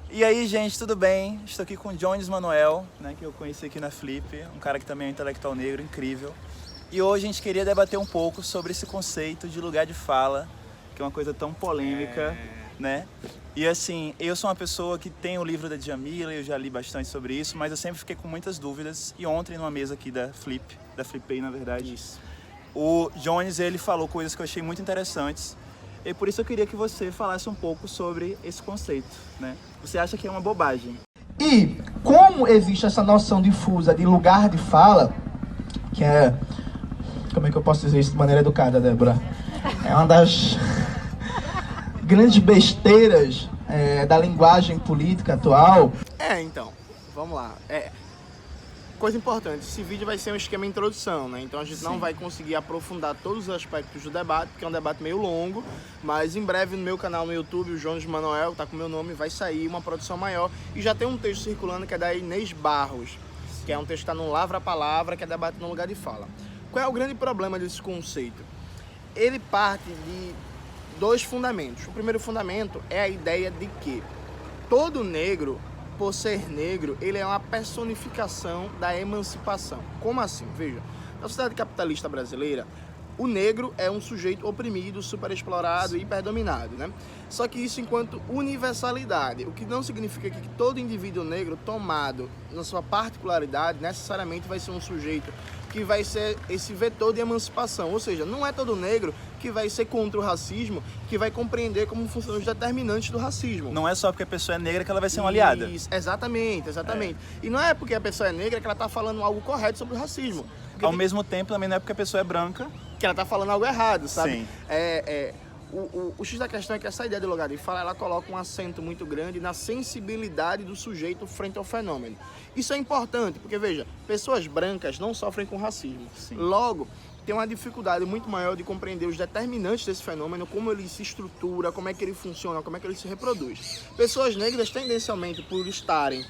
E aí, gente, tudo bem? Estou aqui com o Jones Manuel, né, que eu conheci aqui na Flip, um cara que também é um intelectual negro incrível. E hoje a gente queria debater um pouco sobre esse conceito de lugar de fala, que é uma coisa tão polêmica, né? E assim, eu sou uma pessoa que tem o livro da Djamila, eu já li bastante sobre isso, mas eu sempre fiquei com muitas dúvidas. E ontem, numa mesa aqui da Flipay, na verdade, o Jones, ele falou coisas que eu achei muito interessantes. E por isso eu queria que você falasse um pouco sobre esse conceito, né? Você acha que é uma bobagem? E como existe essa noção difusa de lugar de fala, que é... Como é que eu posso dizer isso de maneira educada, Débora? É uma das grandes besteiras da linguagem política atual. Então, vamos lá. Coisa importante, esse vídeo vai ser um esquema introdução, né? Então a gente não vai conseguir aprofundar todos os aspectos do debate, porque é um debate meio longo, mas em breve no meu canal no YouTube, o Jones Manuel, tá com o meu nome, vai sair uma produção maior, e já tem um texto circulando que é da Inês Barros, que é um texto que está no Lavra Palavra, que é debate no lugar de fala. Qual é o grande problema desse conceito? Ele parte de dois fundamentos. O primeiro fundamento é a ideia de que todo negro, por ser negro, ele é uma personificação da emancipação. Como assim? Veja, na sociedade capitalista brasileira, o negro é um sujeito oprimido, superexplorado e hiperdominado, né? Só que isso enquanto universalidade, o que não significa que todo indivíduo negro tomado na sua particularidade necessariamente vai ser um sujeito que vai ser esse vetor de emancipação. Ou seja, não é todo negro que vai ser contra o racismo, que vai compreender como funcionam os determinantes do racismo. Não é só porque a pessoa é negra que ela vai ser uma aliada. Isso, exatamente. E não é porque a pessoa é negra que ela está falando algo correto sobre o racismo. Ao mesmo tempo, também não é porque a pessoa é branca que ela está falando algo errado, sabe? Sim. O X da questão é que essa ideia de lugar de fala, ela coloca um acento muito grande na sensibilidade do sujeito frente ao fenômeno. Isso é importante, porque veja, pessoas brancas não sofrem com racismo. Sim. Logo, tem uma dificuldade muito maior de compreender os determinantes desse fenômeno, como ele se estrutura, como é que ele funciona, como é que ele se reproduz. Pessoas negras, tendencialmente, por estarem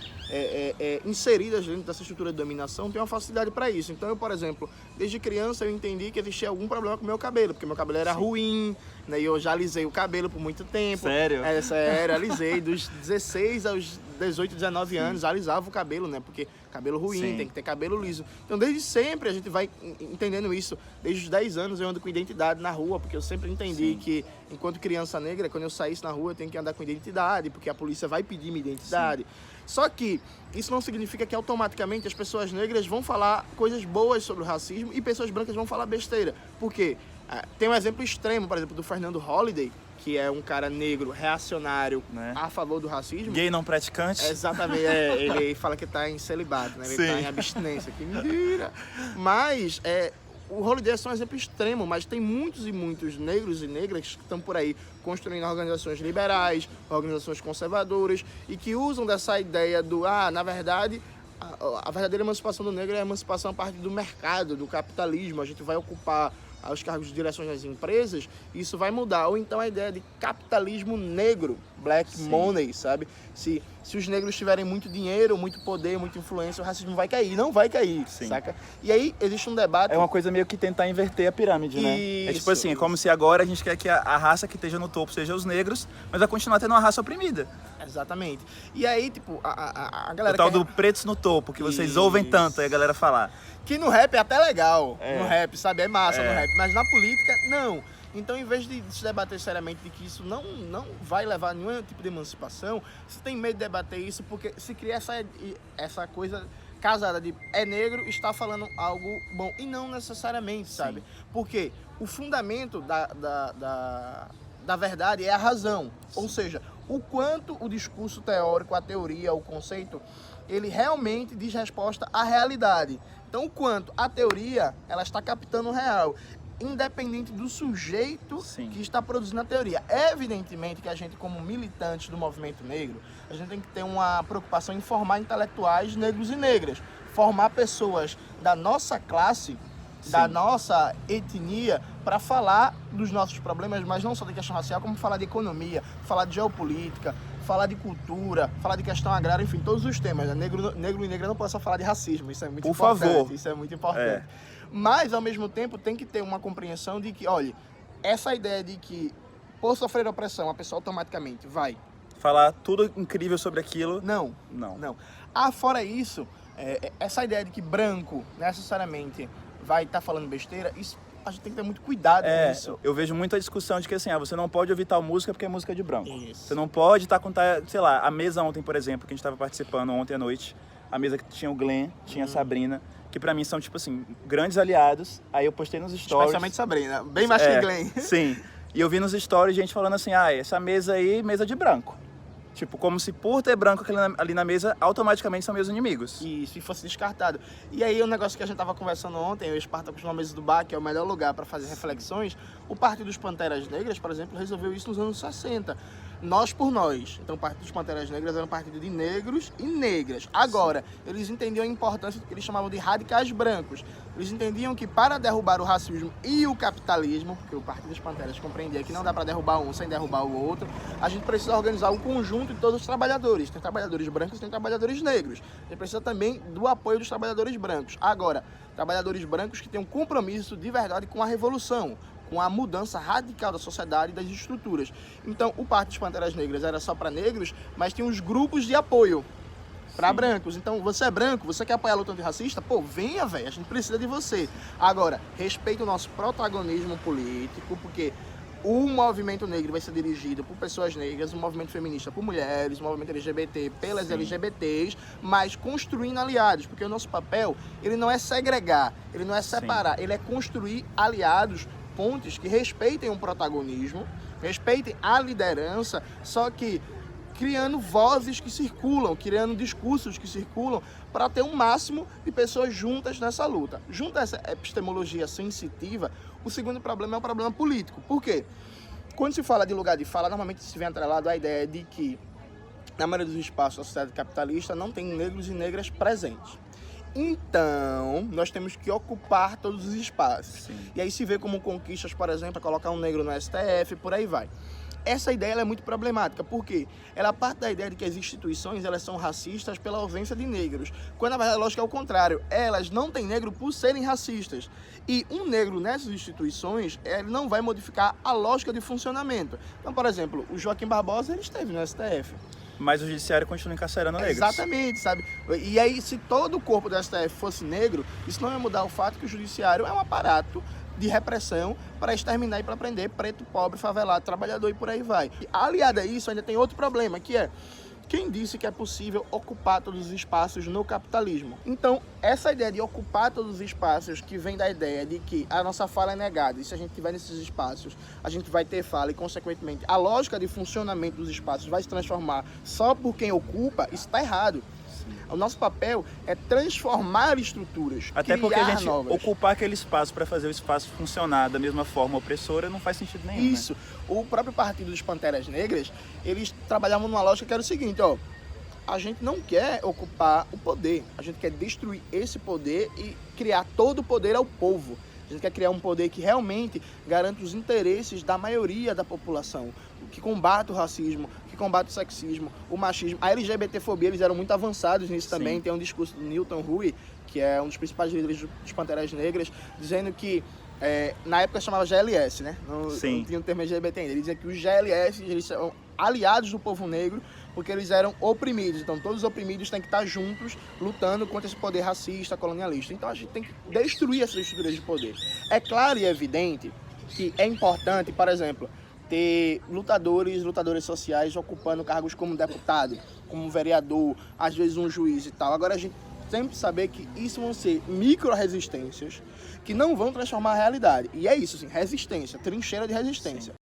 inseridas dentro dessa estrutura de dominação, têm uma facilidade para isso. Então, eu, por exemplo, desde criança eu entendi que existia algum problema com o meu cabelo, porque meu cabelo era ruim, né, e eu já alisei o cabelo por muito tempo. Sério? Sério, alisei dos 16 aos 18, 19 anos, alisava o cabelo, né, porque cabelo ruim, Sim. tem que ter cabelo liso. Então, desde sempre a gente vai entendendo isso. Desde os 10 anos eu ando com identidade na rua, porque eu sempre entendi que, enquanto criança negra, quando eu saísse na rua, eu tenho que andar com identidade, porque a polícia vai pedir minha identidade. Sim. Só que isso não significa que automaticamente as pessoas negras vão falar coisas boas sobre o racismo e pessoas brancas vão falar besteira. Por quê? Tem um exemplo extremo, por exemplo, do Fernando Holliday, que é um cara negro, reacionário, né, a favor do racismo. Gay não praticante. Exatamente, ele fala que está em celibato, né? Ele está em abstinência, que mentira. Mas o Holliday é só um exemplo extremo, mas tem muitos e muitos negros e negras que estão por aí construindo organizações liberais, organizações conservadoras, e que usam dessa ideia do, na verdade, a verdadeira emancipação do negro é a emancipação a partir do mercado, do capitalismo. A gente vai ocupar os cargos de direção das empresas, isso vai mudar. Ou então a ideia de capitalismo negro, black money, sabe? Se os negros tiverem muito dinheiro, muito poder, muita influência, o racismo vai cair. Não vai cair, saca? E aí existe um debate... É uma coisa meio que tentar inverter a pirâmide, né? É tipo assim, é como se agora a gente quer que a raça que esteja no topo seja os negros, mas vai continuar tendo uma raça oprimida. Exatamente. E aí, tipo, a galera... O tal do pretos no topo, que vocês ouvem tanto aí a galera falar. Que no rap é até legal, no rap, sabe? É massa no rap, mas na política, não. Então, em vez de se debater seriamente de que isso não vai levar a nenhum tipo de emancipação, você tem medo de debater isso porque se cria essa coisa casada de negro, está falando algo bom. E não necessariamente, sabe? Porque o fundamento da verdade é a razão. Ou seja, o quanto o discurso teórico, a teoria, o conceito, ele realmente diz resposta à realidade. Então, o quanto a teoria, ela está captando o real, independente do sujeito que está produzindo a teoria. Evidentemente que a gente, como militantes do movimento negro, a gente tem que ter uma preocupação em formar intelectuais negros e negras, formar pessoas da nossa classe, da nossa etnia, para falar dos nossos problemas, mas não só da questão racial, como falar de economia, falar de geopolítica, falar de cultura, falar de questão agrária, enfim, todos os temas. Né? Negro e negra não pode só falar de racismo, isso é muito importante. Por favor. Isso é muito importante. Mas, ao mesmo tempo, tem que ter uma compreensão de que, olha, essa ideia de que, por sofrer opressão, a pessoa automaticamente vai falar tudo incrível sobre aquilo. Não. Fora isso, essa ideia de que branco necessariamente vai estar falando besteira, isso a gente tem que ter muito cuidado com isso. Eu vejo muita discussão de que assim, você não pode ouvir tal música porque é música de branco. Isso. Você não pode estar com, sei lá, a mesa ontem, por exemplo, que a gente estava participando ontem à noite, a mesa que tinha o Glenn, tinha a Sabrina, que pra mim são, tipo assim, grandes aliados. Aí eu postei nos stories. Especialmente Sabrina, bem mais que Glenn. Sim. E eu vi nos stories gente falando assim, essa mesa aí, mesa de branco. Tipo, como se por ter branco ali na mesa, automaticamente são meus inimigos. Isso, e fosse descartado. E aí, o negócio que a gente tava conversando ontem, eu e o Spartacus na mesa do bar, que é o melhor lugar para fazer reflexões, o Partido dos Panteras Negras, por exemplo, resolveu isso nos anos 60. Nós por nós. Então, o Partido dos Panteras Negras era um partido de negros e negras. Agora, eles entendiam a importância do que eles chamavam de radicais brancos. Eles entendiam que para derrubar o racismo e o capitalismo, porque o Partido dos Panteras compreendia que não dá para derrubar um sem derrubar o outro, a gente precisa organizar um conjunto de todos os trabalhadores. Tem trabalhadores brancos e tem trabalhadores negros. A gente precisa também do apoio dos trabalhadores brancos. Agora, trabalhadores brancos que têm um compromisso de verdade com a revolução, com a mudança radical da sociedade e das estruturas. Então, o Partido dos Panteras Negras era só para negros, mas tinha os grupos de apoio para brancos. Então, você é branco, você quer apoiar a luta antirracista? Pô, venha, velho, a gente precisa de você. Agora, respeita o nosso protagonismo político, porque o movimento negro vai ser dirigido por pessoas negras, o movimento feminista por mulheres, o movimento LGBT pelas LGBTs, mas construindo aliados, porque o nosso papel, ele não é segregar, ele não é separar, ele é construir aliados, pontes que respeitem o protagonismo, respeitem a liderança, só que criando vozes que circulam, criando discursos que circulam para ter um máximo de pessoas juntas nessa luta. Junto a essa epistemologia sensitiva, o segundo problema é o problema político. Por quê? Quando se fala de lugar de fala, normalmente se vem atrelado à ideia de que na maioria dos espaços da sociedade capitalista não tem negros e negras presentes. Então, nós temos que ocupar todos os espaços. Sim. E aí se vê como conquistas, por exemplo, colocar um negro no STF, por aí vai. Essa ideia ela é muito problemática, porque ela parte da ideia de que as instituições elas são racistas pela ausência de negros, quando na verdade a lógica é o contrário, elas não têm negro por serem racistas. E um negro nessas instituições, ele não vai modificar a lógica de funcionamento. Então, por exemplo, o Joaquim Barbosa, ele esteve no STF. Mas o judiciário continua encarcerando negros. Exatamente, sabe? E aí, se todo o corpo do STF fosse negro, isso não ia mudar o fato que o judiciário é um aparato de repressão para exterminar e para prender preto, pobre, favelado, trabalhador e por aí vai. E, aliado a isso, ainda tem outro problema, que é quem disse que é possível ocupar todos os espaços no capitalismo. Então, essa ideia de ocupar todos os espaços, que vem da ideia de que a nossa fala é negada, e se a gente estiver nesses espaços, a gente vai ter fala, e consequentemente a lógica de funcionamento dos espaços vai se transformar só por quem ocupa, isso está errado. O nosso papel é transformar estruturas, até porque a gente novas. Ocupar aquele espaço para fazer o espaço funcionar da mesma forma opressora não faz sentido nenhum. Isso. Né? O próprio Partido dos Panteras Negras, eles trabalhavam numa lógica que era o seguinte, ó, a gente não quer ocupar o poder, a gente quer destruir esse poder e criar todo o poder ao povo. A gente quer criar um poder que realmente garanta os interesses da maioria da população, que combate o racismo, que combate o sexismo, o machismo. A LGBTfobia, eles eram muito avançados nisso também. Tem um discurso do Newton Rui, que é um dos principais líderes dos Panteras Negras, dizendo que, na época chamava GLS, né? Não tinha o termo LGBT ainda. Ele dizia que os GLS, eles são aliados do povo negro, porque eles eram oprimidos. Então, todos os oprimidos têm que estar juntos, lutando contra esse poder racista, colonialista. Então, a gente tem que destruir essas estruturas de poder. É claro e evidente que é importante, por exemplo, ter lutadoras sociais ocupando cargos como deputado, como vereador, às vezes um juiz e tal. Agora, a gente sempre saber que isso vão ser micro-resistências que não vão transformar a realidade. E é isso, assim, resistência, trincheira de resistência.